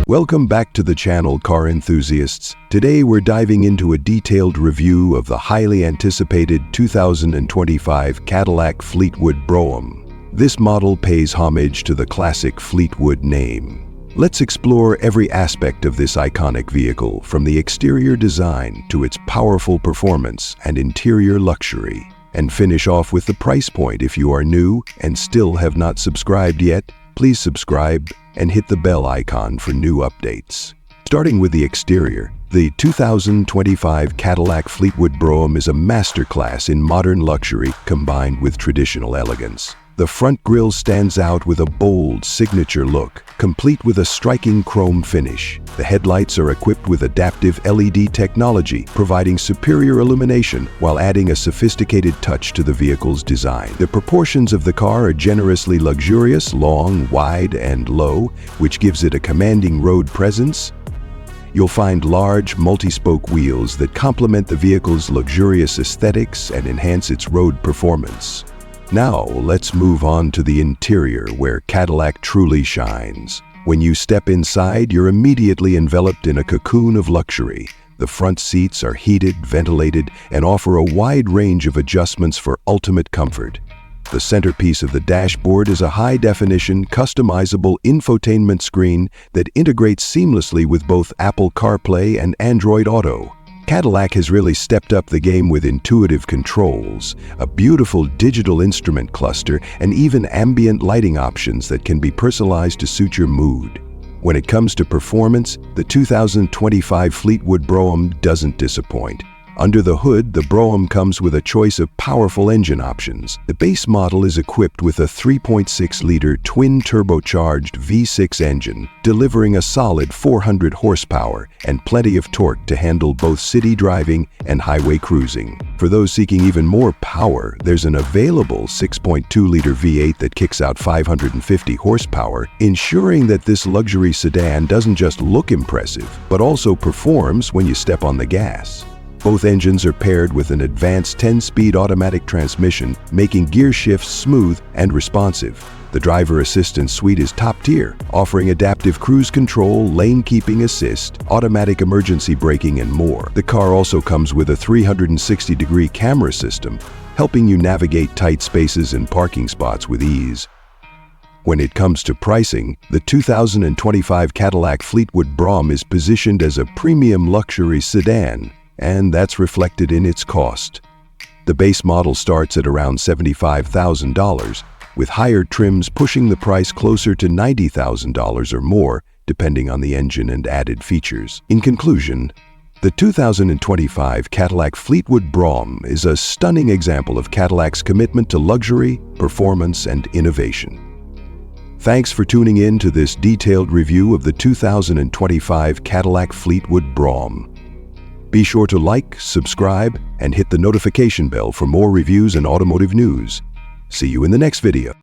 Welcome back to the channel, car enthusiasts. Today we're diving into a detailed review of the highly anticipated 2025 Cadillac Fleetwood Brougham. This model pays homage to the classic Fleetwood name. Let's explore every aspect of this iconic vehicle, from the exterior design to its powerful performance and interior luxury. And finish off with the price point. If you are new and still have not subscribed yet, please subscribe and hit the bell icon for new updates. Starting with the exterior, the 2025 Cadillac Fleetwood Brougham is a masterclass in modern luxury combined with traditional elegance. The front grille stands out with a bold signature look, complete with a striking chrome finish. The headlights are equipped with adaptive LED technology, providing superior illumination while adding a sophisticated touch to the vehicle's design. The proportions of the car are generously luxurious, long, wide, and low, which gives it a commanding road presence. You'll find large, multi-spoke wheels that complement the vehicle's luxurious aesthetics and enhance its road performance. Now, let's move on to the interior, where Cadillac truly shines. When you step inside, you're immediately enveloped in a cocoon of luxury. The front seats are heated, ventilated, and offer a wide range of adjustments for ultimate comfort. The centerpiece of the dashboard is a high-definition, customizable infotainment screen that integrates seamlessly with both Apple CarPlay and Android Auto. Cadillac has really stepped up the game with intuitive controls, a beautiful digital instrument cluster, and even ambient lighting options that can be personalized to suit your mood. When it comes to performance, the 2025 Fleetwood Brougham doesn't disappoint. Under the hood, the Brougham comes with a choice of powerful engine options. The base model is equipped with a 3.6-liter twin-turbocharged V6 engine, delivering a solid 400 horsepower and plenty of torque to handle both city driving and highway cruising. For those seeking even more power, there's an available 6.2-liter V8 that kicks out 550 horsepower, ensuring that this luxury sedan doesn't just look impressive, but also performs when you step on the gas. Both engines are paired with an advanced 10-speed automatic transmission, making gear shifts smooth and responsive. The driver assistance suite is top-tier, offering adaptive cruise control, lane keeping assist, automatic emergency braking, and more. The car also comes with a 360-degree camera system, helping you navigate tight spaces and parking spots with ease. When it comes to pricing, the 2025 Cadillac Fleetwood Brougham is positioned as a premium luxury sedan, and that's reflected in its cost. The base model starts at around $75,000, with higher trims pushing the price closer to $90,000 or more, depending on the engine and added features. In conclusion, the 2025 Cadillac Fleetwood Brougham is a stunning example of Cadillac's commitment to luxury, performance, and innovation. Thanks for tuning in to this detailed review of the 2025 Cadillac Fleetwood Brougham. Be sure to like, subscribe, and hit the notification bell for more reviews and automotive news. See you in the next video.